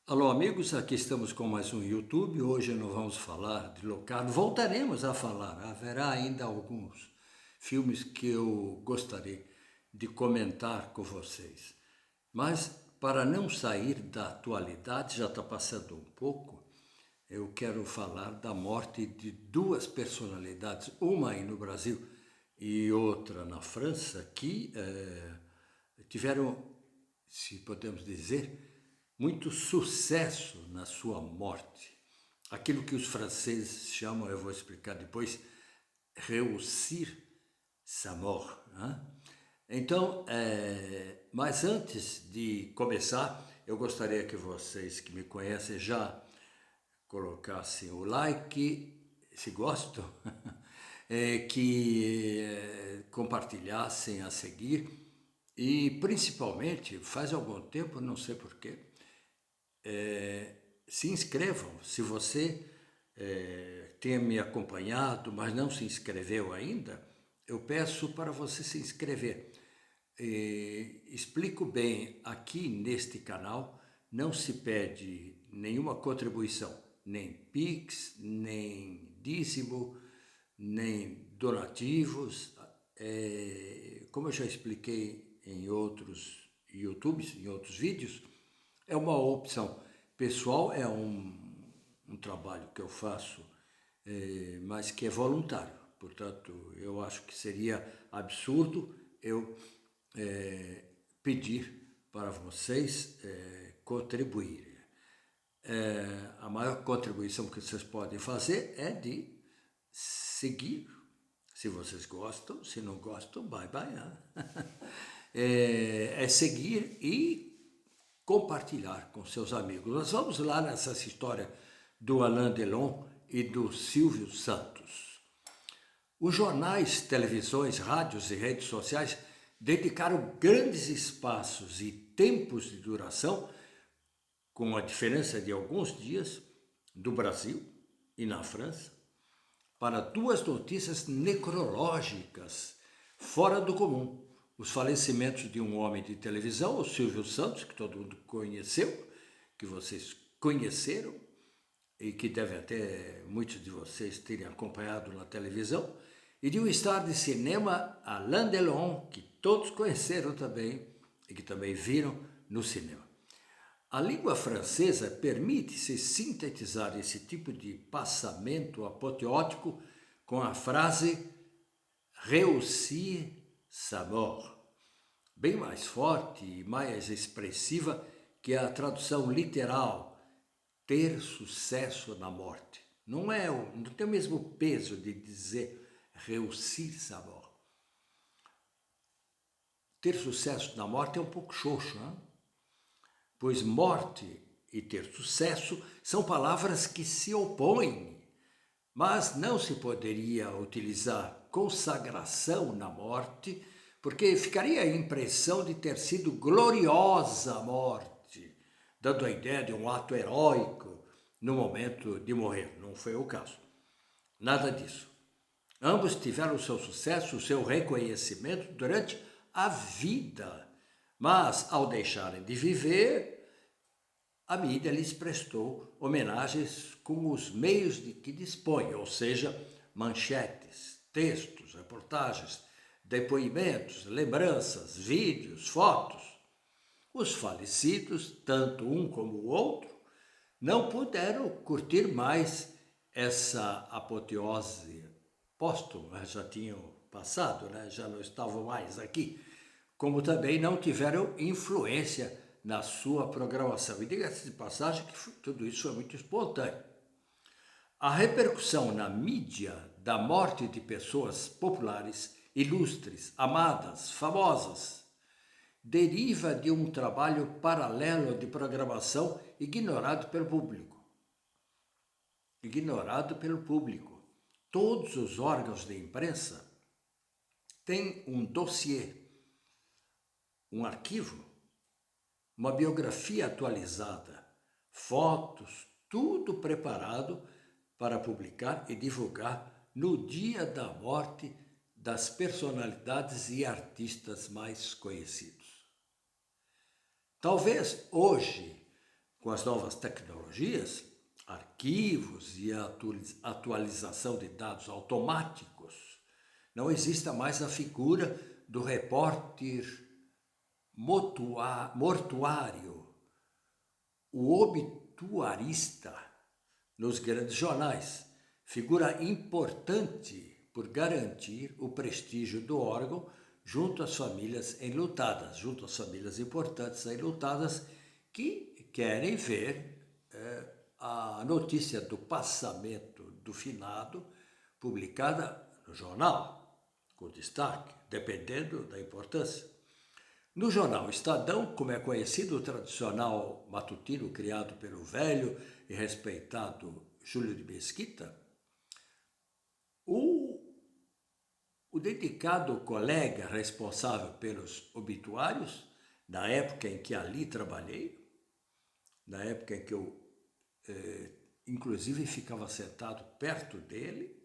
Alô, amigos, aqui estamos com mais um YouTube. Hoje nós vamos falar de Locarno. Voltaremos a falar, haverá ainda alguns filmes que eu gostaria de comentar com vocês. Mas, para não sair da atualidade, já está passando um pouco, eu quero falar da morte de duas personalidades, uma aí no Brasil e outra na França, que tiveram, se podemos dizer, muito sucesso na sua morte. Aquilo que os franceses chamam, eu vou explicar depois, réussir sa mort. Né? Então, mas antes de começar, eu gostaria que vocês que me conhecem já colocassem o like, se gostam, que compartilhassem a seguir e principalmente, faz algum tempo, não sei porquê, se inscrevam. Se você tem me acompanhado, mas não se inscreveu ainda, eu peço para você se inscrever. Explico bem, aqui neste canal não se pede nenhuma contribuição, nem Pix, nem dízimo, nem donativos. Como eu já expliquei em outros YouTubes, em outros vídeos, é uma opção pessoal, é um trabalho que eu faço, mas que é voluntário. Portanto, eu acho que seria absurdo eu pedir para vocês contribuírem. A maior contribuição que vocês podem fazer é de seguir. Se vocês gostam, se não gostam, bye bye. Né? É seguir e compartilhar com seus amigos. Nós vamos lá nessa história do Alain Delon e do Silvio Santos. Os jornais, televisões, rádios e redes sociais dedicaram grandes espaços e tempos de duração, com a diferença de alguns dias, do Brasil e na França, para duas notícias necrológicas fora do comum. Os falecimentos de um homem de televisão, o Silvio Santos, que todo mundo conheceu, que vocês conheceram e que deve até muitos de vocês terem acompanhado na televisão, e de um star de cinema, Alain Delon, que todos conheceram também e que também viram no cinema. A língua francesa permite-se sintetizar esse tipo de passamento apoteótico com a frase réussir sa mort, bem mais forte e mais expressiva que a tradução literal, ter sucesso na morte. Não tem o mesmo peso de dizer réussir sa mort. Ter sucesso na morte é um pouco xoxo, né? Pois morte e ter sucesso são palavras que se opõem, mas não se poderia utilizar consagração na morte, porque ficaria a impressão de ter sido gloriosa a morte, dando a ideia de um ato heróico no momento de morrer. Não foi o caso. Nada disso. Ambos tiveram o seu sucesso, o seu reconhecimento durante a vida, mas ao deixarem de viver, a mídia lhes prestou homenagens com os meios de que dispõe, ou seja, manchetes, textos, reportagens, depoimentos, lembranças, vídeos, fotos. Os falecidos, tanto um como o outro, não puderam curtir mais essa apoteose póstuma, já tinham passado, né? Já não estavam mais aqui, como também não tiveram influência na sua programação. E diga-se de passagem que tudo isso foi muito espontâneo. A repercussão na mídia da morte de pessoas populares, ilustres, amadas, famosas, deriva de um trabalho paralelo de programação ignorado pelo público. Ignorado pelo público. Todos os órgãos de imprensa têm um dossiê, um arquivo, uma biografia atualizada, fotos, tudo preparado para publicar e divulgar no dia da morte das personalidades e artistas mais conhecidos. Talvez hoje com as novas tecnologias, arquivos e a atualização de dados automáticos, não exista mais a figura do repórter mortuário, o obituarista nos grandes jornais, figura importante por garantir o prestígio do órgão junto às famílias enlutadas, junto às famílias importantes enlutadas que querem ver a notícia do passamento do finado publicada no jornal, com destaque, dependendo da importância. No jornal Estadão, como é conhecido o tradicional matutino criado pelo velho e respeitado Júlio de Mesquita, o dedicado colega responsável pelos obituários, na época em que ali trabalhei, na época em que eu, inclusive, ficava sentado perto dele,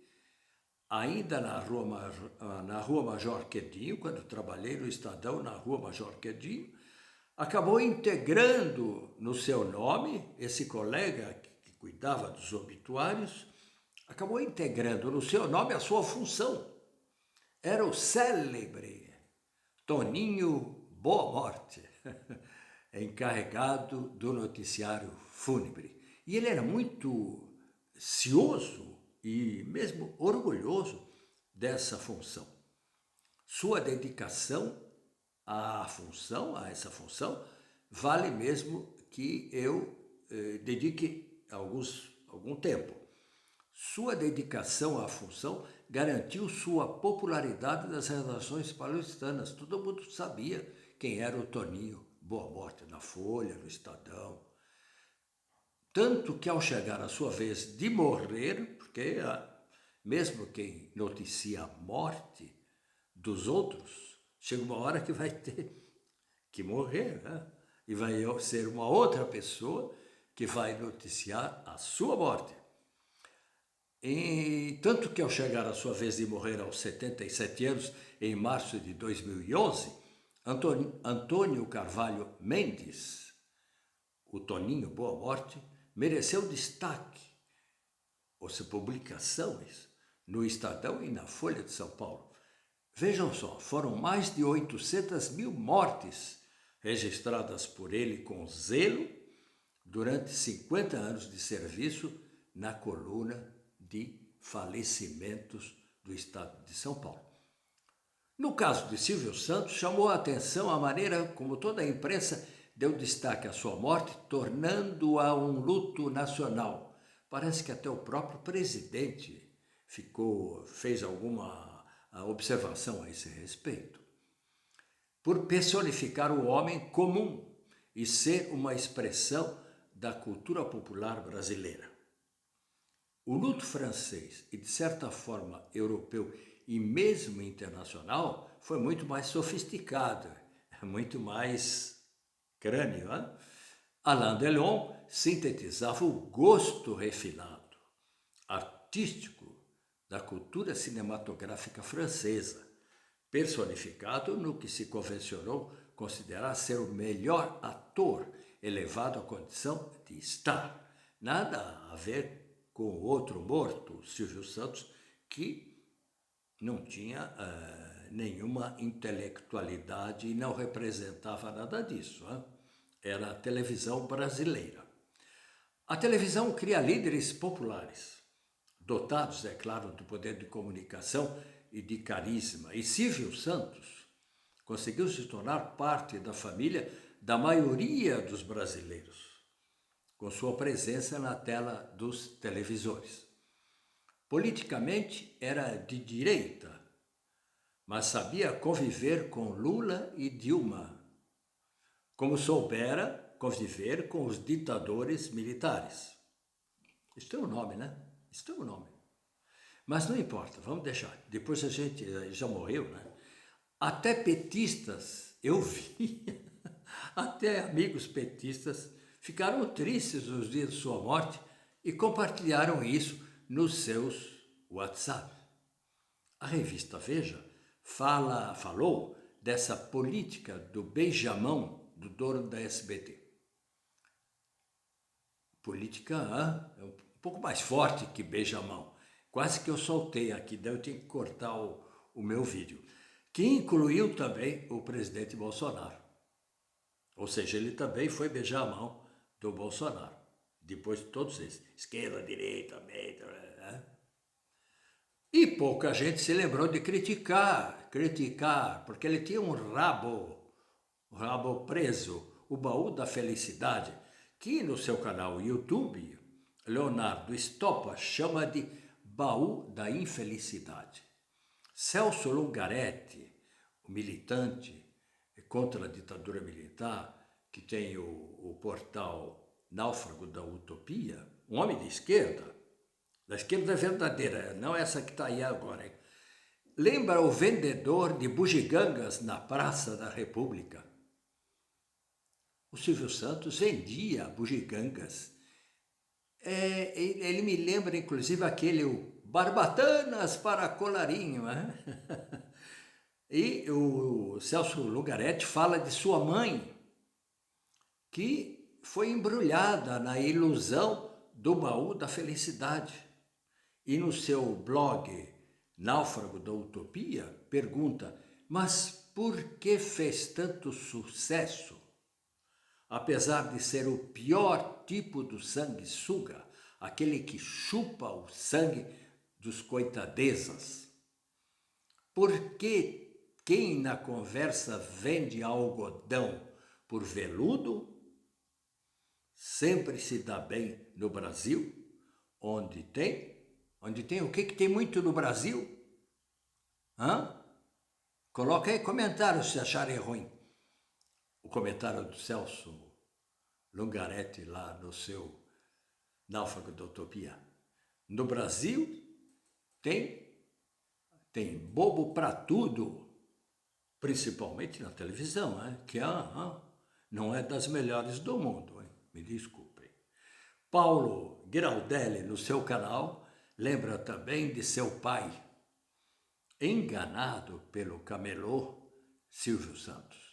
ainda na Rua Major Quedinho, quando trabalhei no Estadão, na Rua Major Quedinho, acabou integrando no seu nome, esse colega que cuidava dos obituários, acabou integrando no seu nome a sua função. Era o célebre Toninho Boa Morte, encarregado do noticiário fúnebre. E ele era muito cioso e mesmo orgulhoso dessa função. Sua dedicação à essa função, vale mesmo que eu dedique algum tempo. Sua dedicação à função garantiu sua popularidade nas redações paulistanas. Todo mundo sabia quem era o Toninho Boa Morte, na Folha, no Estadão. Tanto que ao chegar a sua vez de morrer, porque mesmo quem noticia a morte dos outros, chega uma hora que vai ter que morrer, né? E vai ser uma outra pessoa que vai noticiar a sua morte. E tanto que ao chegar a sua vez de morrer aos 77 anos, em março de 2011, Antônio Carvalho Mendes, o Toninho Boa Morte, mereceu destaque, ou seja, publicações no Estadão e na Folha de São Paulo. Vejam só, foram mais de 800 mil mortes registradas por ele com zelo durante 50 anos de serviço na coluna de falecimentos do Estado de São Paulo. No caso de Silvio Santos, chamou a atenção a maneira como toda a imprensa deu destaque à sua morte, tornando-a um luto nacional. Parece que até o próprio presidente fez alguma observação a esse respeito. Por personificar o homem comum e ser uma expressão da cultura popular brasileira. O luto francês e, de certa forma, europeu e mesmo internacional foi muito mais sofisticado, muito mais crânio. Hein? Alain Delon sintetizava o gosto refinado, artístico da cultura cinematográfica francesa, personificado no que se convencionou considerar ser o melhor ator, elevado à condição de star. Nada a ver com o outro morto, Silvio Santos, que não tinha nenhuma intelectualidade e não representava nada disso. Hein? Era a televisão brasileira. A televisão cria líderes populares, dotados, é claro, do poder de comunicação e de carisma. E Silvio Santos conseguiu se tornar parte da família da maioria dos brasileiros, com sua presença na tela dos televisores. Politicamente era de direita, mas sabia conviver com Lula e Dilma, como soubera conviver com os ditadores militares. Isso tem um nome, né? Isso tem um nome. Mas não importa, vamos deixar. Depois a gente já morreu, né? Até petistas, eu vi, até amigos petistas ficaram tristes nos dias de sua morte e compartilharam isso nos seus WhatsApp. A revista Veja falou dessa política do beijamão do dono da SBT. política um pouco mais forte que beija-mão. Quase que eu soltei aqui, daí eu tenho que cortar o meu vídeo. Que incluiu também o presidente Bolsonaro. Ou seja, ele também foi beijar a mão do Bolsonaro. Depois de todos esses, esquerda, direita, meio, né? E pouca gente se lembrou de criticar, porque ele tinha um rabo preso, o Baú da Felicidade, que no seu canal YouTube, Leonardo Stoppa chama de Baú da Infelicidade. Celso Lungaretti, o militante contra a ditadura militar, que tem o portal Náufrago da Utopia, um homem de esquerda, da esquerda verdadeira, não essa que está aí agora, hein? Lembra o vendedor de bugigangas na Praça da República? O Silvio Santos vendia bugigangas. Ele me lembra, inclusive, aquele Barbatanas para Colarinho. Né? E o Celso Lungaretti fala de sua mãe, que foi embrulhada na ilusão do Baú da Felicidade. E no seu blog Náufrago da Utopia, pergunta, mas por que fez tanto sucesso? Apesar de ser o pior tipo do sanguessuga, aquele que chupa o sangue dos coitadezas. Por que quem na conversa vende algodão por veludo sempre se dá bem no Brasil, onde tem o que tem muito no Brasil? Coloca aí comentários se acharem ruim. O comentário do Celso Lungaretti lá no seu Náufrago da Utopia. No Brasil tem bobo para tudo, principalmente na televisão, que não é das melhores do mundo, me desculpem. Paulo Giraldelli, no seu canal, lembra também de seu pai, enganado pelo camelô Silvio Santos.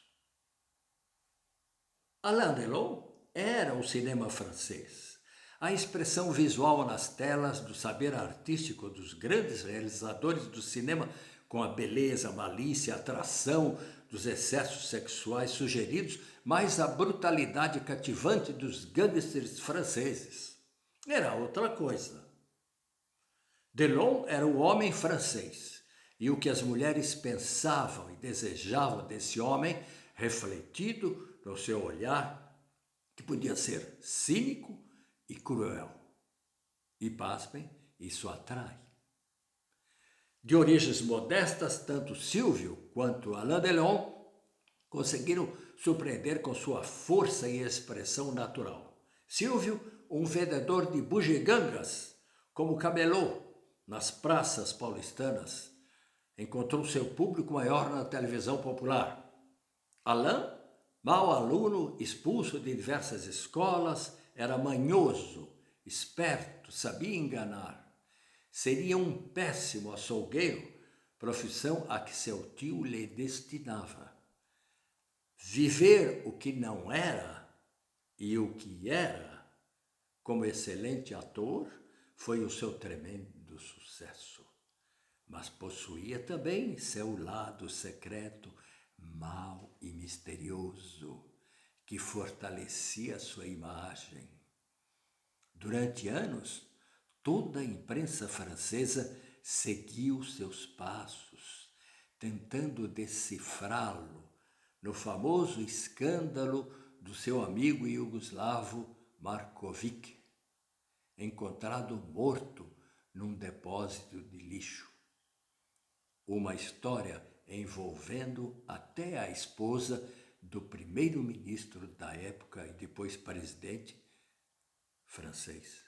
Alain Delon era o cinema francês. A expressão visual nas telas do saber artístico dos grandes realizadores do cinema, com a beleza, a malícia, a atração dos excessos sexuais sugeridos, mas a brutalidade cativante dos gangsters franceses. Era outra coisa. Delon era o homem francês, e o que as mulheres pensavam e desejavam desse homem, refletido no seu olhar, que podia ser cínico e cruel. E, pasmem, isso atrai. De origens modestas, tanto Silvio quanto Alain Delon conseguiram surpreender com sua força e expressão natural. Silvio, um vendedor de bugigangas, como camelô nas praças paulistanas, encontrou seu público maior na televisão popular. Alain, mau aluno, expulso de diversas escolas, era manhoso, esperto, sabia enganar. Seria um péssimo açougueiro, profissão a que seu tio lhe destinava. Viver o que não era e o que era, como excelente ator, foi o seu tremendo sucesso. Mas possuía também seu lado secreto, mau e misterioso, que fortalecia sua imagem. Durante anos, toda a imprensa francesa seguiu seus passos, tentando decifrá-lo no famoso escândalo do seu amigo iugoslavo Markovic, encontrado morto num depósito de lixo. Uma história envolvendo até a esposa do primeiro-ministro da época e depois presidente francês,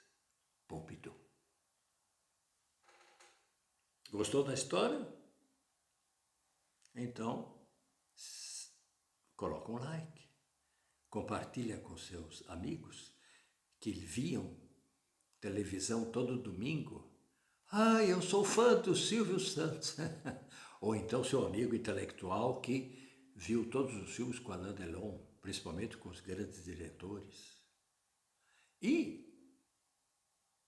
Pompidou. Gostou da história? Então, coloca um like, compartilha com seus amigos que viam televisão todo domingo. Eu sou fã do Silvio Santos. Ou então seu amigo intelectual que viu todos os filmes com Alain Delon, principalmente com os grandes diretores. E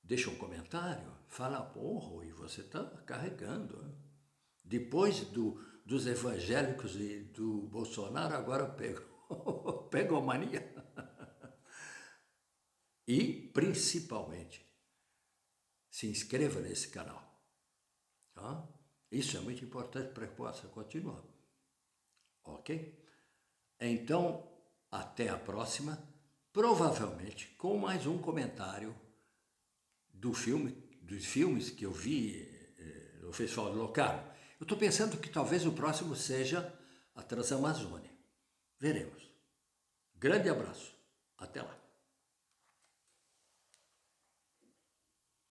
deixa um comentário, fala, porra, e você está carregando. Hein? Depois dos evangélicos e do Bolsonaro, agora pegou mania. E, principalmente, se inscreva nesse canal. Tá? Isso é muito importante para que possa continuar. Ok? Então, até a próxima, provavelmente com mais um comentário dos filmes que eu vi no Festival de Locarno. Eu estou pensando que talvez o próximo seja a Transamazônia. Veremos. Grande abraço. Até lá.